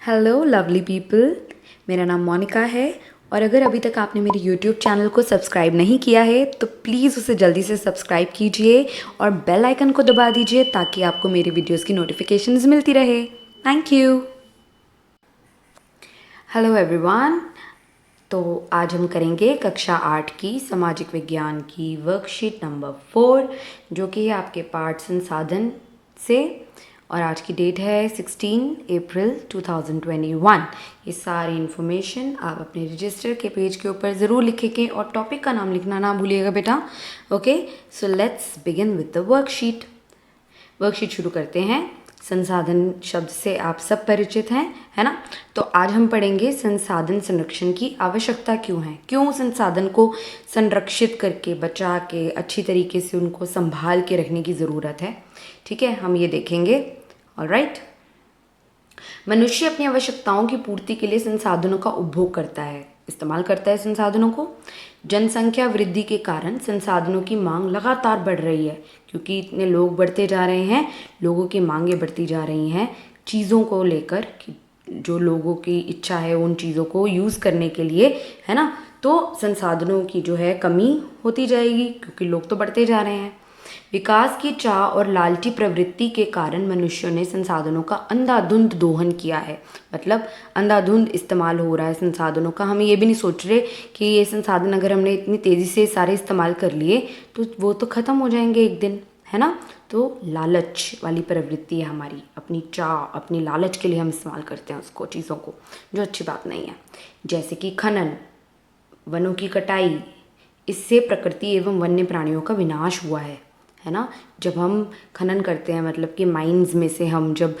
Hello lovely people, मेरा नाम मोनिका है और अगर अभी तक आपने मेरे यूट्यूब चैनल को सब्सक्राइब नहीं किया है तो प्लीज़ उसे जल्दी से सब्सक्राइब कीजिए और बेल आइकन को दबा दीजिए ताकि आपको मेरी वीडियोस की नोटिफिकेशंस मिलती रहे। Thank you. हेलो एवरीवन, तो आज हम करेंगे कक्षा 8 की सामाजिक विज्ञान की वर्कशीट नंबर 4 जो कि है आपके पाठ संसाधन से और आज की डेट है 16 अप्रैल 2021। ये सारी इन्फॉर्मेशन आप अपने रजिस्टर के पेज के ऊपर ज़रूर लिखेंगे और टॉपिक का नाम लिखना ना भूलिएगा बेटा। Okay, so let's begin with the worksheet. Worksheet शुरू करते हैं। संसाधन शब्द से आप सब परिचित हैं, है ना। तो आज हम पढ़ेंगे संसाधन संरक्षण की आवश्यकता क्यों है, क्यों संसाधन को संरक्षित करके बचा के अच्छी तरीके से उनको संभाल के रखने की ज़रूरत है। ठीक है, हम ये देखेंगे। ऑलराइट, मनुष्य अपनी आवश्यकताओं की पूर्ति के लिए संसाधनों का उपभोग करता है, इस्तेमाल करता है संसाधनों को। जनसंख्या वृद्धि के कारण संसाधनों की मांग लगातार बढ़ रही है क्योंकि इतने लोग बढ़ते जा रहे हैं, लोगों की मांगें बढ़ती जा रही हैं चीज़ों को लेकर कि जो लोगों की इच्छा है उन चीज़ों को यूज़ करने के लिए, है ना। तो संसाधनों की जो है कमी होती जाएगी क्योंकि लोग तो बढ़ते जा रहे हैं। विकास की चाह और लालची प्रवृत्ति के कारण मनुष्यों ने संसाधनों का अंधाधुंध दोहन किया है, मतलब अंधाधुंध इस्तेमाल हो रहा है संसाधनों का। हम ये भी नहीं सोच रहे कि ये संसाधन अगर हमने इतनी तेज़ी से सारे इस्तेमाल कर लिए तो वो तो ख़त्म हो जाएंगे एक दिन, है ना। तो लालच वाली प्रवृत्ति है हमारी, अपनी चाह अपनी लालच के लिए हम इस्तेमाल करते हैं उसको, चीज़ों को, जो अच्छी बात नहीं है। जैसे कि खनन, वनों की कटाई, इससे प्रकृति एवं वन्य प्राणियों का विनाश हुआ है ना। जब हम खनन करते हैं मतलब कि माइंस में से हम जब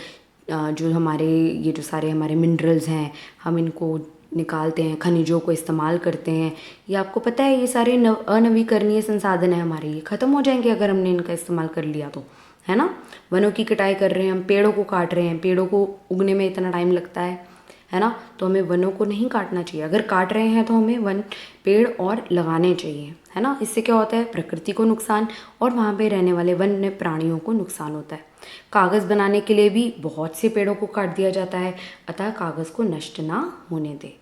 जो हमारे ये जो सारे हमारे मिनरल्स हैं हम इनको निकालते हैं, खनिजों को इस्तेमाल करते हैं, ये आपको पता है ये सारे अनवीकरणीय संसाधन है हमारे, ये ख़त्म हो जाएंगे अगर हमने इनका इस्तेमाल कर लिया तो, है ना। वनों की कटाई कर रहे हैं हम, पेड़ों को काट रहे हैं, पेड़ों को उगने में इतना टाइम लगता है ना। तो हमें वनों को नहीं काटना चाहिए, अगर काट रहे हैं तो हमें वन पेड़ और लगाने चाहिए, है ना। इससे क्या होता है, प्रकृति को नुकसान और वहाँ पे रहने वाले वन्य प्राणियों को नुकसान होता है। कागज़ बनाने के लिए भी बहुत से पेड़ों को काट दिया जाता है, अतः कागज़ को नष्ट ना होने दे।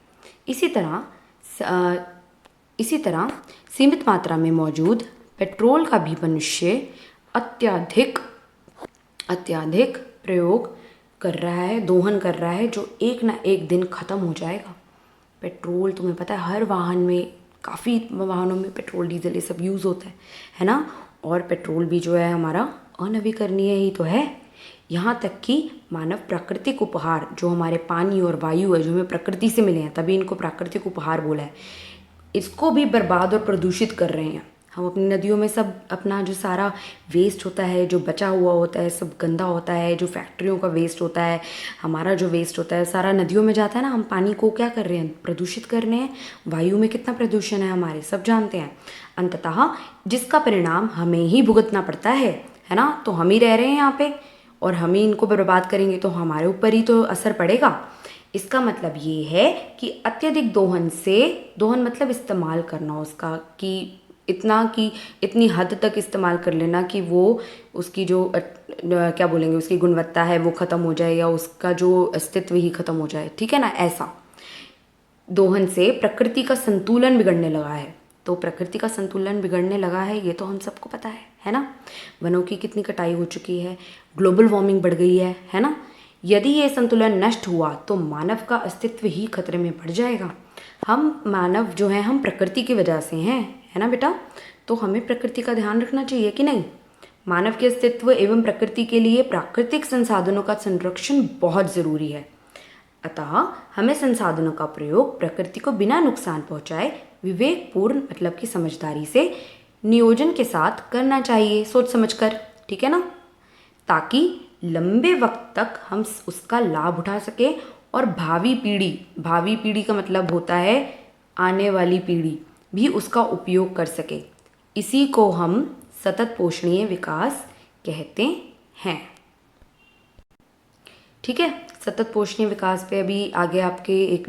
इसी तरह सीमित मात्रा में मौजूद पेट्रोल का भी मनुष्य अत्यधिक प्रयोग कर रहा है, दोहन कर रहा है, जो एक ना एक दिन ख़त्म हो जाएगा। पेट्रोल तुम्हें पता है हर वाहन में, काफ़ी वाहनों में पेट्रोल डीजल ये सब यूज़ होता है ना। और पेट्रोल भी जो है हमारा अनवीकरणीय ही तो है। यहाँ तक कि मानव प्राकृतिक उपहार जो हमारे पानी और वायु है, जो हमें प्रकृति से मिले हैं, तभी इनको प्राकृतिक उपहार बोला है, इसको भी बर्बाद और प्रदूषित कर रहे हैं। हम अपनी नदियों में सब अपना जो सारा वेस्ट होता है, जो बचा हुआ होता है, सब गंदा होता है, जो फैक्ट्रियों का वेस्ट होता है, हमारा जो वेस्ट होता है सारा नदियों में जाता है ना। हम पानी को क्या कर रहे हैं, प्रदूषित कर रहे हैं। वायु में कितना प्रदूषण है हमारे, सब जानते हैं। अंततः जिसका परिणाम हमें ही भुगतना पड़ता है ना। तो हम ही रह रहे हैं यहाँ पे और हम ही इनको बर्बाद करेंगे तो हमारे ऊपर ही तो असर पड़ेगा। इसका मतलब ये है कि अत्यधिक दोहन मतलब इस्तेमाल करना उसका, कि इतनी हद तक इस्तेमाल कर लेना कि वो उसकी जो क्या बोलेंगे उसकी गुणवत्ता है वो ख़त्म हो जाए या उसका जो अस्तित्व ही ख़त्म हो जाए, ठीक है ना। ऐसा दोहन से प्रकृति का संतुलन बिगड़ने लगा है। तो प्रकृति का संतुलन बिगड़ने लगा है ये तो हम सबको पता है ना। वनों की कितनी कटाई हो चुकी है, ग्लोबल वार्मिंग बढ़ गई है ना। यदि ये संतुलन नष्ट हुआ तो मानव का अस्तित्व ही खतरे में पड़ जाएगा। हम मानव जो है हम प्रकृति की वजह से हैं, है ना बेटा। तो हमें प्रकृति का ध्यान रखना चाहिए कि नहीं। मानव के अस्तित्व एवं प्रकृति के लिए प्राकृतिक संसाधनों का संरक्षण बहुत ज़रूरी है। अतः हमें संसाधनों का प्रयोग प्रकृति को बिना नुकसान पहुंचाए विवेकपूर्ण मतलब कि समझदारी से नियोजन के साथ करना चाहिए, सोच समझकर, ठीक है ना। ताकि लंबे वक्त तक हम उसका लाभ उठा सके और भावी पीढ़ी का मतलब होता है आने वाली पीढ़ी भी उसका उपयोग कर सके। इसी को हम सतत पोषणीय विकास कहते हैं, ठीक है। सतत पोषणीय विकास पे अभी आगे आपके एक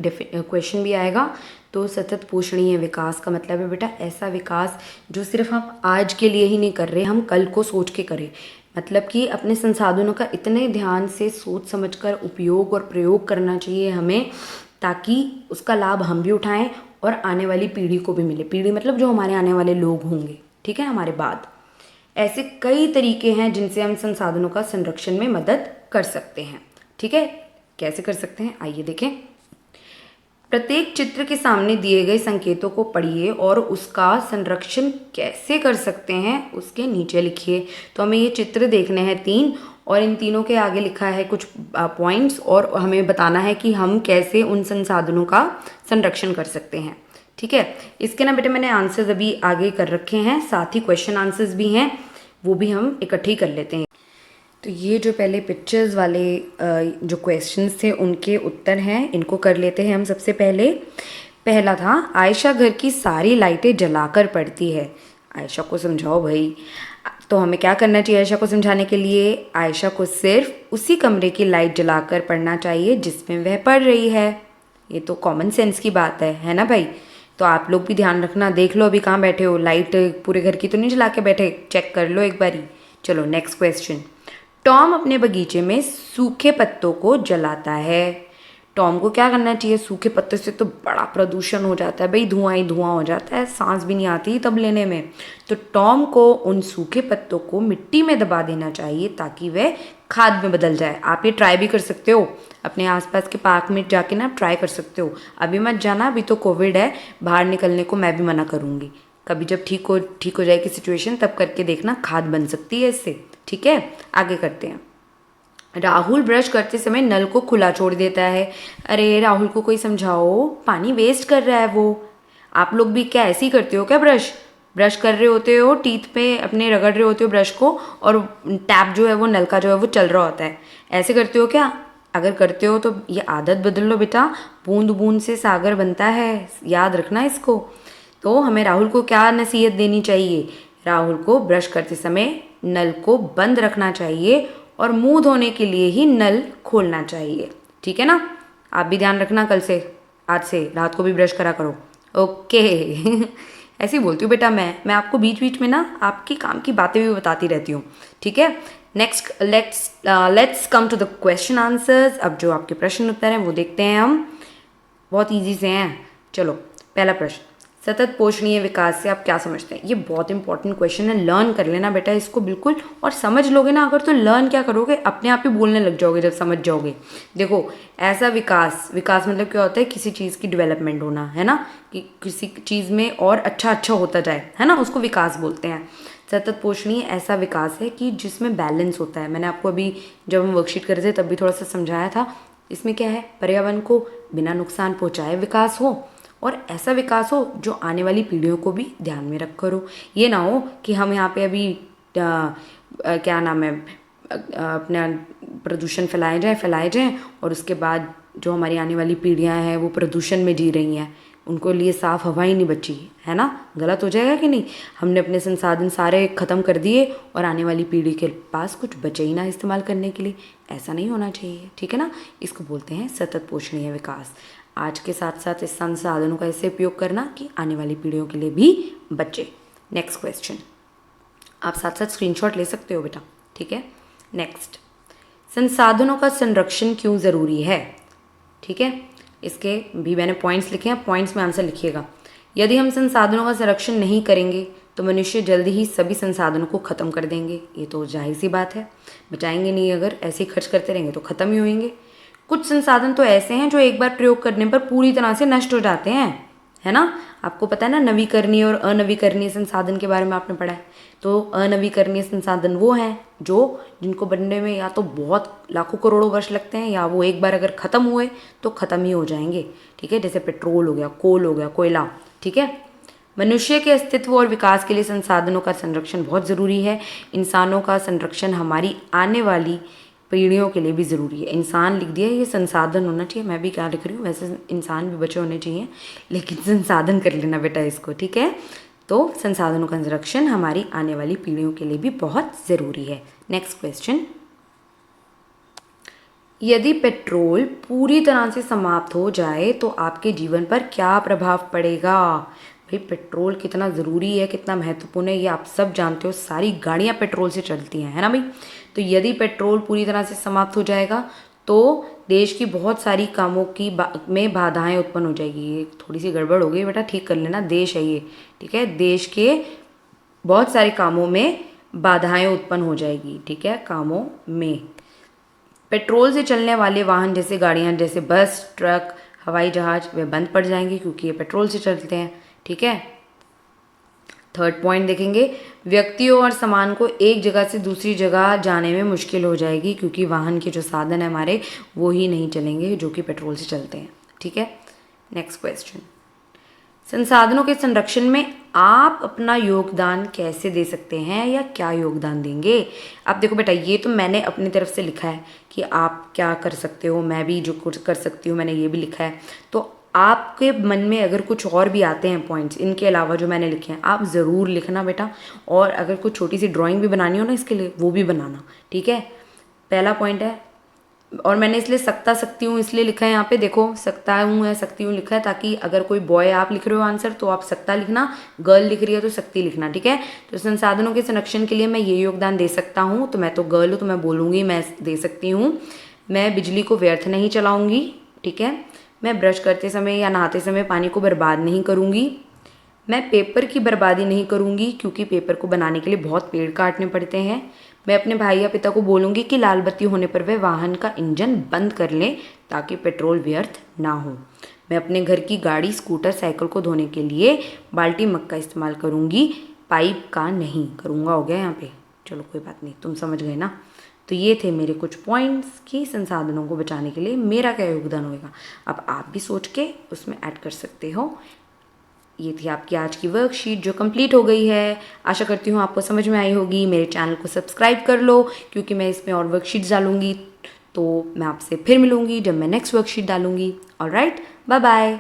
क्वेश्चन भी आएगा। तो सतत पोषणीय विकास का मतलब है बेटा ऐसा विकास जो सिर्फ हम आज के लिए ही नहीं कर रहे, हम कल को सोच के करें। मतलब कि अपने संसाधनों का इतने ध्यान से सोच समझकर उपयोग और प्रयोग करना चाहिए हमें, ताकि उसका लाभ हम भी उठाएं और आने वाली पीढ़ी को भी मिले। पीढ़ी मतलब जो हमारे आने वाले लोग होंगे, ठीक है, हमारे बाद। ऐसे कई तरीके हैं जिनसे हम संसाधनों का संरक्षण में मदद कर सकते हैं, ठीक है। कैसे कर सकते हैं, आइए देखें। प्रत्येक चित्र के सामने दिए गए संकेतों को पढ़िए और उसका संरक्षण कैसे कर सकते हैं उसके नीचे लिखिए। तो हमें ये चित्र देखने हैं 3, और इन तीनों के आगे लिखा है कुछ पॉइंट्स, और हमें बताना है कि हम कैसे उन संसाधनों का संरक्षण कर सकते हैं, ठीक है। इसके ना बेटे मैंने आंसर्स अभी आगे कर रखे हैं, साथ ही क्वेश्चन आंसर्स भी हैं, वो भी हम इकट्ठे कर लेते हैं। तो ये जो पहले पिक्चर्स वाले जो क्वेश्चंस थे उनके उत्तर हैं, इनको कर लेते हैं हम। सबसे पहले पहला था, आयशा घर की सारी लाइटें जलाकर पढ़ती है। आयशा को समझाओ भाई। तो हमें क्या करना चाहिए आयशा को समझाने के लिए? आयशा को सिर्फ उसी कमरे की लाइट जलाकर पढ़ना चाहिए जिसमें वह पढ़ रही है। ये तो कॉमन सेंस की बात है ना भाई। तो आप लोग भी ध्यान रखना, देख लो अभी कहाँ बैठे हो, लाइट पूरे घर की तो नहीं जला के बैठे, चेक कर लो एक बारी। चलो नेक्स्ट क्वेश्चन। टॉम अपने बगीचे में सूखे पत्तों को जलाता है। टॉम को क्या करना चाहिए? सूखे पत्तों से तो बड़ा प्रदूषण हो जाता है भाई, धुआं ही धुआं हो जाता है, सांस भी नहीं आती तब लेने में। तो टॉम को उन सूखे पत्तों को मिट्टी में दबा देना चाहिए ताकि वह खाद में बदल जाए। आप ये ट्राई भी कर सकते हो, अपने आसपास के पार्क में जाके ना ट्राई कर सकते हो। अभी मत जाना, अभी तो कोविड है, बाहर निकलने को मैं भी मना करूँगी। कभी जब ठीक हो जाएगी सिचुएशन तब करके देखना, खाद बन सकती है इससे, ठीक है। आगे करते हैं। राहुल ब्रश करते समय नल को खुला छोड़ देता है। अरे राहुल को कोई समझाओ, पानी वेस्ट कर रहा है वो। आप लोग भी क्या ऐसे ही करते हो क्या? ब्रश कर रहे होते हो, टीथ पे अपने रगड़ रहे होते हो ब्रश को, और टैप जो है वो, नल का जो है वो चल रहा होता है। ऐसे करते हो क्या? अगर करते हो तो ये आदत बदल लो बेटा, बूंद बूंद से सागर बनता है, याद रखना इसको। तो हमें राहुल को क्या नसीहत देनी चाहिए? राहुल को ब्रश करते समय नल को बंद रखना चाहिए और मुंह धोने के लिए ही नल खोलना चाहिए, ठीक है ना। आप भी ध्यान रखना, कल से, आज से रात को भी ब्रश करा करो, ओके। ऐसे ही बोलती हूँ बेटा मैं आपको बीच बीच में ना आपकी काम की बातें भी बताती रहती हूँ, ठीक है। Next let's come to the question answers. अब जो आपके प्रश्न उत्तर हैं वो देखते हैं हम, बहुत ईजी से हैं। चलो पहला प्रश्न, सतत पोषणीय विकास से आप क्या समझते हैं? ये बहुत इंपॉर्टेंट क्वेश्चन है, लर्न कर लेना बेटा इसको बिल्कुल, और समझ लोगे ना अगर, तो लर्न क्या करोगे, अपने आप ही बोलने लग जाओगे जब समझ जाओगे। देखो, ऐसा विकास मतलब क्या होता है? किसी चीज़ की डेवलपमेंट होना, है ना, कि किसी चीज़ में और अच्छा होता जाए, है ना, उसको विकास बोलते हैं। सतत पोषणीय ऐसा विकास है कि जिसमें बैलेंस होता है। मैंने आपको अभी जब हम वर्कशीट कर रहे थे तब भी थोड़ा सा समझाया था। इसमें क्या है? पर्यावरण को बिना नुकसान पहुँचाए विकास हो, और ऐसा विकास हो जो आने वाली पीढ़ियों को भी ध्यान में रख कर हो। ये ना हो कि हम यहाँ पे अभी क्या नाम है, अपना प्रदूषण फैलाए जाएं और उसके बाद जो हमारी आने वाली पीढ़ियाँ हैं वो प्रदूषण में जी रही हैं, उनको लिए साफ़ हवा ही नहीं बची, है ना। गलत हो जाएगा कि नहीं? हमने अपने संसाधन सारे ख़त्म कर दिए और आने वाली पीढ़ी के पास कुछ बचे ही ना इस्तेमाल करने के लिए। ऐसा नहीं होना चाहिए, ठीक है ना। इसको बोलते हैं सतत पोषणीय विकास। आज के साथ साथ इस संसाधनों का ऐसे उपयोग करना कि आने वाली पीढ़ियों के लिए भी बचे। नेक्स्ट क्वेश्चन, आप साथ साथ स्क्रीनशॉट ले सकते हो बेटा, ठीक है। नेक्स्ट, संसाधनों का संरक्षण क्यों ज़रूरी है? ठीक है, इसके भी मैंने पॉइंट्स लिखे हैं, पॉइंट्स में आंसर लिखिएगा। यदि हम संसाधनों का संरक्षण नहीं करेंगे तो मनुष्य जल्दी ही सभी संसाधनों को ख़त्म कर देंगे। ये तो जाहिर सी बात है, बचाएंगे नहीं, अगर ऐसे ही खर्च करते रहेंगे तो ख़त्म ही होंगे। कुछ संसाधन तो ऐसे हैं जो एक बार प्रयोग करने पर पूरी तरह से नष्ट हो जाते हैं, है ना। आपको पता है ना, नवीकरणीय और अनवीकरणीय संसाधन के बारे में आपने पढ़ा है। तो अनवीकरणीय संसाधन वो हैं जिनको बनने में या तो बहुत लाखों करोड़ों वर्ष लगते हैं, या वो एक बार अगर ख़त्म हुए तो ख़त्म ही हो जाएंगे, ठीक है। जैसे पेट्रोल हो गया, कोल हो गया, कोयला, ठीक है। मनुष्य के अस्तित्व और विकास के लिए संसाधनों का संरक्षण बहुत ज़रूरी है। इंसानों का संरक्षण हमारी आने वाली पीढ़ियों के लिए भी ज़रूरी है। इंसान लिख दिया, ये संसाधन होना चाहिए, मैं भी क्या लिख रही हूँ, वैसे इंसान भी बचे होने चाहिए, लेकिन संसाधन कर लेना बेटा इसको, ठीक है। तो संसाधनों का संरक्षण हमारी आने वाली पीढ़ियों के लिए भी बहुत ज़रूरी है। नेक्स्ट क्वेश्चन, यदि पेट्रोल पूरी तरह से समाप्त हो जाए तो आपके जीवन पर क्या प्रभाव पड़ेगा? भाई पेट्रोल कितना ज़रूरी है, कितना महत्वपूर्ण है, ये आप सब जानते हो। सारी गाड़ियाँ पेट्रोल से चलती हैं, है ना भाई। तो यदि पेट्रोल पूरी तरह से समाप्त हो जाएगा तो देश की बहुत सारी कामों की में बाधाएं उत्पन्न हो जाएगी। ये थोड़ी सी गड़बड़ हो गई बेटा, ठीक कर लेना। देश है ये, ठीक है। देश के बहुत सारे कामों में बाधाएं उत्पन्न हो जाएगी, ठीक है, कामों में। पेट्रोल से चलने वाले वाहन जैसे गाड़ियाँ, जैसे बस, ट्रक, हवाई जहाज, वे बंद पड़ जाएंगे क्योंकि ये पेट्रोल से चलते हैं, ठीक है। थर्ड पॉइंट देखेंगे, व्यक्तियों और सामान को एक जगह से दूसरी जगह जाने में मुश्किल हो जाएगी क्योंकि वाहन के जो साधन है हमारे वो ही नहीं चलेंगे जो कि पेट्रोल से चलते हैं, ठीक है। नेक्स्ट क्वेश्चन, संसाधनों के संरक्षण में आप अपना योगदान कैसे दे सकते हैं या क्या योगदान देंगे? अब देखो बेटा, ये तो मैंने अपनी तरफ से लिखा है कि आप क्या कर सकते हो, मैं भी जो कुछ कर सकती हूँ मैंने ये भी लिखा है। तो आपके मन में अगर कुछ और भी आते हैं पॉइंट्स इनके अलावा जो मैंने लिखे हैं, आप ज़रूर लिखना बेटा। और अगर कुछ छोटी सी ड्राइंग भी बनानी हो ना इसके लिए, वो भी बनाना, ठीक है। पहला पॉइंट है, और मैंने इसलिए सकती हूँ इसलिए लिखा है यहाँ पे, देखो सकता हूँ है सकती हूँ लिखा है ताकि अगर कोई बॉय आप लिख रहे हो आंसर तो आप सकता लिखना, गर्ल लिख रही है तो सकती लिखना, ठीक है। तो संसाधनों के संरक्षण के लिए मैं ये योगदान दे सकता हूँ, तो मैं तो गर्ल हूँ तो मैं बोलूँगी मैं दे सकती हूँ। मैं बिजली को व्यर्थ नहीं चलाऊँगी, ठीक है। मैं ब्रश करते समय या नहाते समय पानी को बर्बाद नहीं करूँगी। मैं पेपर की बर्बादी नहीं करूँगी क्योंकि पेपर को बनाने के लिए बहुत पेड़ काटने पड़ते हैं। मैं अपने भाई या पिता को बोलूँगी कि लाल बत्ती होने पर वे वाहन का इंजन बंद कर लें ताकि पेट्रोल व्यर्थ ना हो। मैं अपने घर की गाड़ी, स्कूटर, साइकिल को धोने के लिए बाल्टी मग का इस्तेमाल करूँगी, पाइप का नहीं करूँगा। हो गया यहाँ पे, चलो कोई बात नहीं, तुम समझ गए ना। तो ये थे मेरे कुछ पॉइंट्स कि संसाधनों को बचाने के लिए मेरा क्या योगदान होगा। अब आप भी सोच के उसमें ऐड कर सकते हो। ये थी आपकी आज की वर्कशीट जो कंप्लीट हो गई है। आशा करती हूँ आपको समझ में आई होगी। मेरे चैनल को सब्सक्राइब कर लो क्योंकि मैं इसमें और वर्कशीट्स डालूंगी। तो मैं आपसे फिर मिलूंगी जब मैं नेक्स्ट वर्कशीट डालूंगी। Alright, bye bye.